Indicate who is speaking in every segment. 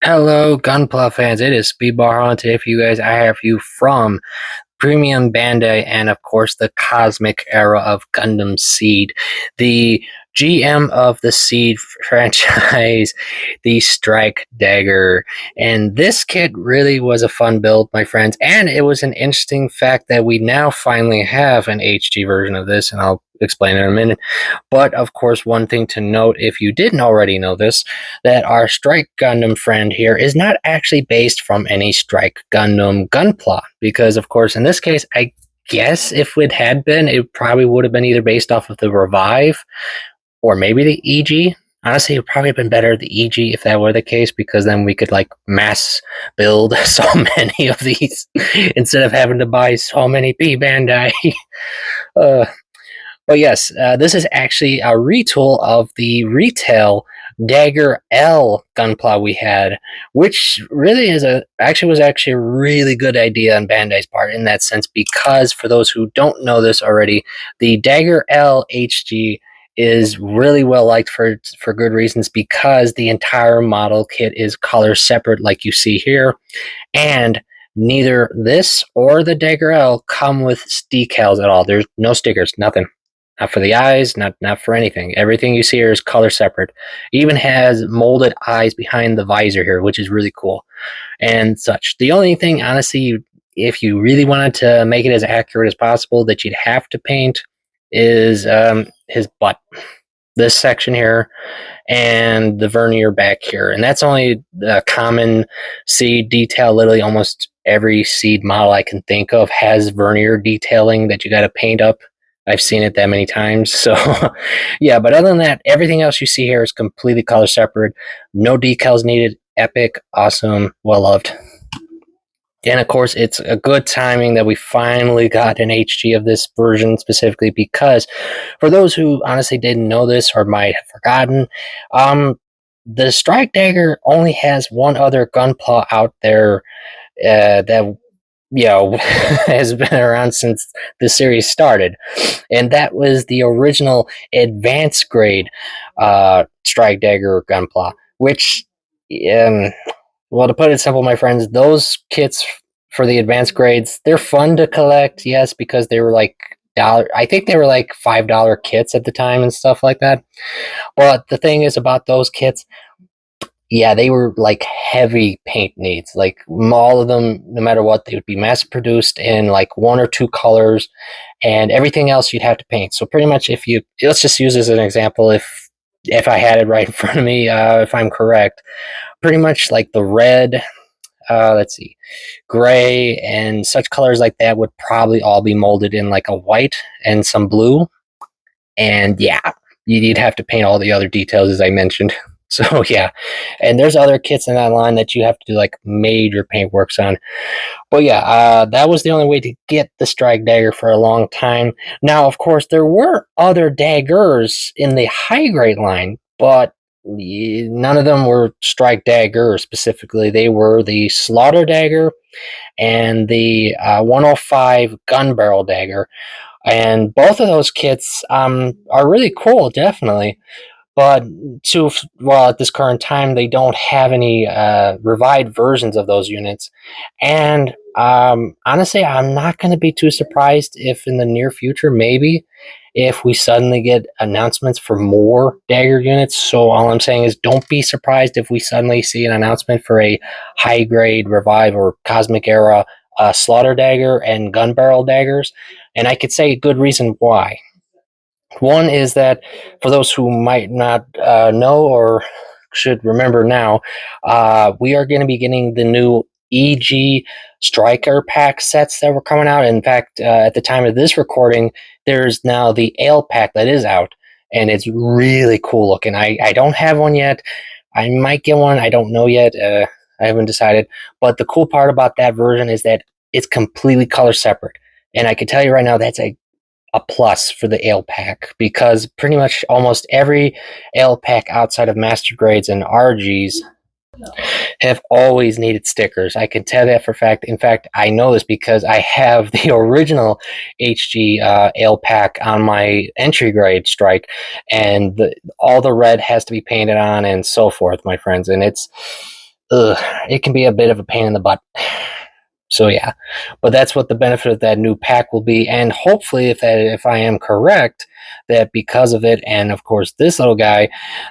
Speaker 1: Hello, Gunpla fans. It is Speedball on today for you guys. I have you from Premium Bandai and, of course, the cosmic era of Gundam Seed. The GM of the Seed franchise, the Strike Dagger. And this kit really was a fun build, my friends. And it was an interesting fact that we now finally have an HG version of this, and I'll explain in a minute. But of course, one thing to note, if you didn't already know this, that our Strike Gundam friend here is not actually based from any Strike Gundam Gunpla, because of course, in this case, I guess if it had been, it probably would have been either based off of the Revive or maybe the EG. Honestly, it would probably have been better the EG if that were the case, because then we could like mass build so many of these instead of having to buy so many Pbandai. uh, but yes, this is actually a retool of the retail Dagger L gunpla we had, which really is was actually a really good idea on Bandai's part in that sense, because for those who don't know this already, the Dagger L HG is really well liked for good reasons, because the entire model kit is color separate like you see here, and neither this or the Dagger L come with decals at all. There's no stickers, nothing. Not for the eyes, not for anything. Everything you see here is color separate. It even has molded eyes behind the visor here, which is really cool and such. The only thing, honestly, if you really wanted to make it as accurate as possible, that you'd have to paint is his butt. This section here and the vernier back here. And that's only a common seed detail. Literally almost every seed model I can think of has vernier detailing that you got to paint up. I've seen it that many times. So yeah, but other than that, everything else you see here is completely color separate. No decals needed. Epic, awesome, well loved. And of course, it's a good timing that we finally got an HG of this version, specifically because for those who honestly didn't know this or might have forgotten, the Strike Dagger only has one other gunpla out there that has been around since the series started, and that was the original advanced grade Strike Dagger gunpla, which well, to put it simple, my friends, those kits for the advanced grades, they're fun to collect, yes, because they were like dollar. I think they were like $5 kits at the time and stuff like that. But the thing is about those kits, yeah, they were like heavy paint needs. Like all of them, no matter what, they would be mass produced in like one or two colors, and everything else you'd have to paint. So pretty much, if you let's just use as an example, if I had it right in front of me, if I'm correct, pretty much like the red, let's see, gray, and such colors like that would probably all be molded in like a white and some blue. And yeah, you'd have to paint all the other details as I mentioned. So yeah, and there's other kits in that line that you have to do like major paint works on. But yeah, that was the only way to get the Strike Dagger for a long time. Now, of course, there were other daggers in the high grade line, but none of them were Strike Dagger specifically. They were the Slaughter Dagger and the 105 Gun Barrel Dagger. And both of those kits are really cool, definitely. But at this current time, they don't have any revived versions of those units. And honestly, I'm not going to be too surprised if in the near future, maybe, if we suddenly get announcements for more Dagger units. So all I'm saying is don't be surprised if we suddenly see an announcement for a high grade Revive or Cosmic Era Slaughter Dagger and Gun Barrel Daggers. And I could say a good reason why. One is that for those who might not know or should remember now, we are going to be getting the new EG Striker pack sets that were coming out. In fact, at the time of this recording, there's now the Ale pack that is out, and it's really cool looking. I don't have one yet. I might get one. I don't know yet. I haven't decided. But the cool part about that version is that it's completely color separate. And I can tell you right now, that's a plus for the ale pack, because pretty much almost every ale pack outside of master grades and RGs have always needed stickers. I can tell that for a fact. In fact, I know this because I have the original HG ale pack on my entry grade strike, and all the red has to be painted on and so forth, my friends. And it's it can be a bit of a pain in the butt. So yeah, but that's what the benefit of that new pack will be, and hopefully, if I am correct, that because of it, and of course this little guy,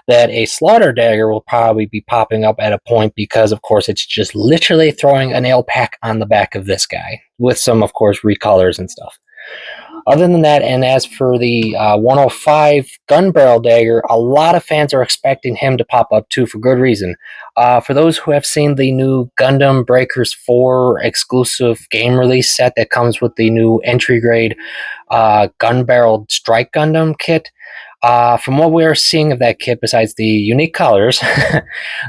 Speaker 1: that a slaughter dagger will probably be popping up at a point because, of course, it's just literally throwing a nail pack on the back of this guy with some, of course, recolors and stuff. Other than that, and as for the 105 gun barrel dagger, a lot of fans are expecting him to pop up too, for good reason. For those who have seen the new Gundam Breakers 4 exclusive game release set that comes with the new entry grade gun barrel Strike Gundam kit, from what we're seeing of that kit, besides the unique colors,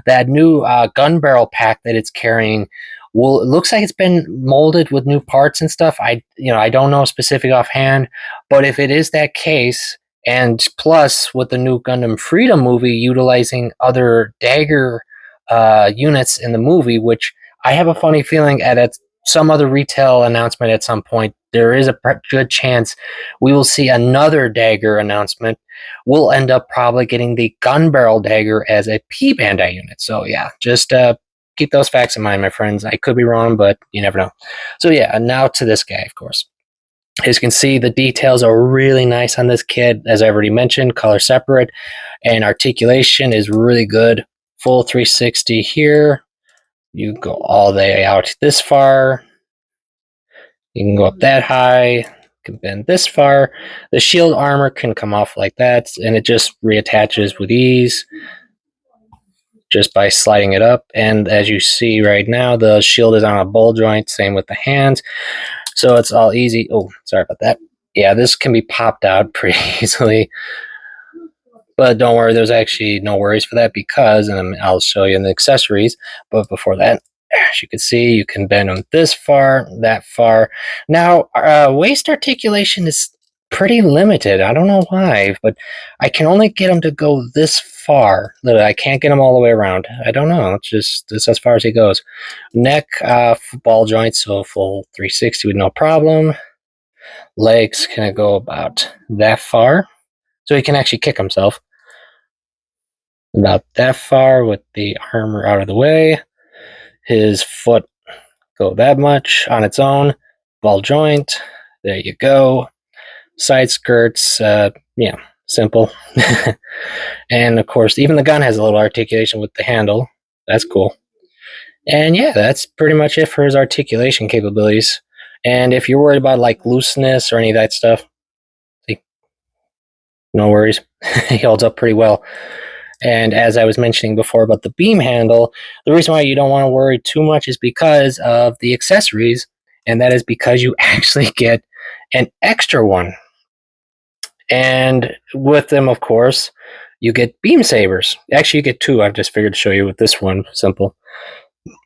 Speaker 1: that new gun barrel pack that it's carrying, well, it looks like it's been molded with new parts and stuff. I don't know specific offhand, but if it is that case, and plus with the new Gundam Freedom movie utilizing other Dagger units in the movie, which I have a funny feeling at some other retail announcement at some point, there is a good chance we will see another Dagger announcement. We'll end up probably getting the gun barrel dagger as a Pbandai unit. So yeah, just keep those facts in mind, my friends. I could be wrong, but you never know. So yeah, and now to this guy, of course. As you can see, the details are really nice on this kit. As I already mentioned, color separate, and articulation is really good. Full 360 here. You go all the way out this far. You can go up that high. Can bend this far. The shield armor can come off like that, and it just reattaches with ease just by sliding it up. And as you see right now, the shield is on a ball joint, same with the hands. So it's all easy. Oh, sorry about that. Yeah, this can be popped out pretty easily. But don't worry, there's actually no worries for that because, and I'll show you in the accessories, but before that, as you can see, you can bend them this far, that far. Now, waist articulation is pretty limited. I don't know why, but I can only get them to go this far. Literally, I can't get them all the way around. I don't know. It's just this as far as it goes. Neck, ball joints, so full 360 with no problem. Legs can go about that far. So he can actually kick himself about that far with the armor out of the way. His foot go that much on its own. Ball joint. There you go. Side skirts. Yeah, simple. And of course, even the gun has a little articulation with the handle. That's cool. And yeah, that's pretty much it for his articulation capabilities. And if you're worried about like looseness or any of that stuff, no worries. He holds up pretty well. And as I was mentioning before about the beam handle, the reason why you don't want to worry too much is because of the accessories, and that is because you actually get an extra one. And with them, of course, you get beam sabers. Actually, you get two. I've just figured to show you with this one, simple.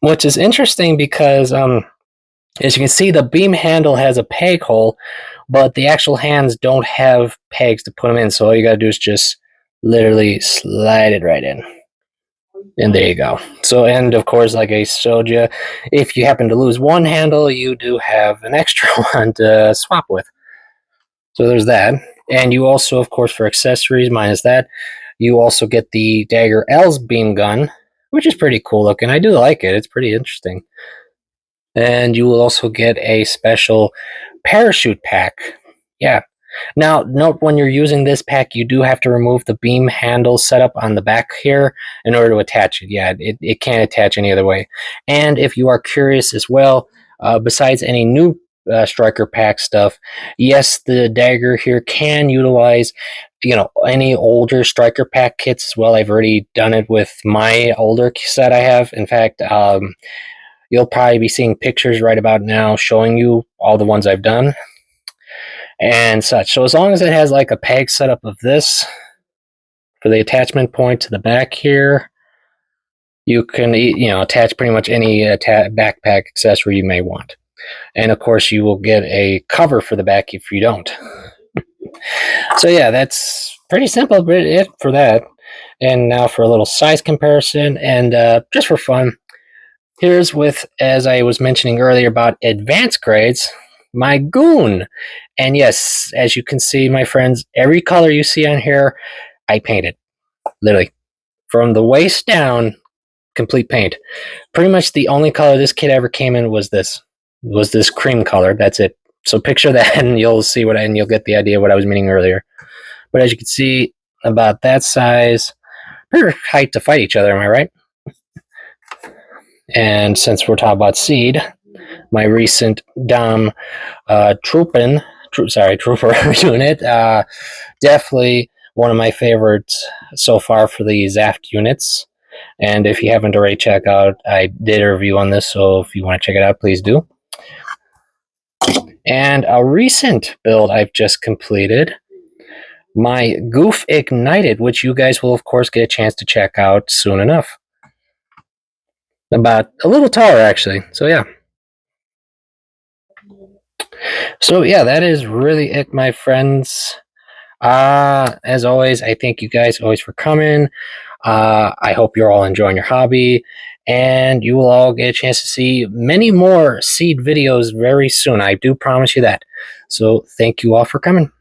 Speaker 1: Which is interesting because, as you can see, the beam handle has a peg hole, but the actual hands don't have pegs to put them in. So all you got to do is just literally slide it right in. And there you go. So, and of course, like I showed you, if you happen to lose one handle, you do have an extra one to swap with. So there's that. And you also, of course, for accessories, minus that, you also get the Dagger L's beam gun, which is pretty cool looking. I do like it. It's pretty interesting. And you will also get a special parachute pack. Yeah. Now, note when you're using this pack, you do have to remove the beam handle setup on the back here in order to attach it. Yeah, it can't attach any other way. And if you are curious as well, besides any new striker pack stuff, yes, the dagger here can utilize, any older striker pack kits as well. I've already done it with my older set I have. In fact, you'll probably be seeing pictures right about now showing you all the ones I've done and such. So as long as it has like a peg setup of this for the attachment point to the back here, you can attach pretty much any backpack accessory you may want. And of course, you will get a cover for the back if you don't. So yeah, that's pretty simple, but it for that. And now for a little size comparison, and just for fun, here's with, as I was mentioning earlier about advanced grades, my goon. And yes, as you can see, my friends, every color you see on here, I painted. Literally. From the waist down, complete paint. Pretty much the only color this kit ever came in was this cream color. That's it. So picture that, and you'll see and you'll get the idea of what I was meaning earlier. But as you can see, about that size, they're height to fight each other. Am I right? And since we're talking about seed, my recent Dom Trooper unit, definitely one of my favorites so far for the Zaft units. And if you haven't already checked out, I did a review on this, so if you want to check it out, please do. And a recent build I've just completed, my Goof Ignited, which you guys will, of course, get a chance to check out soon enough. About a little taller, actually. So, yeah. So, yeah, that is really it, my friends. As always, I thank you guys always for coming. I hope you're all enjoying your hobby, and you will all get a chance to see many more seed videos very soon. I do promise you that. So, thank you all for coming.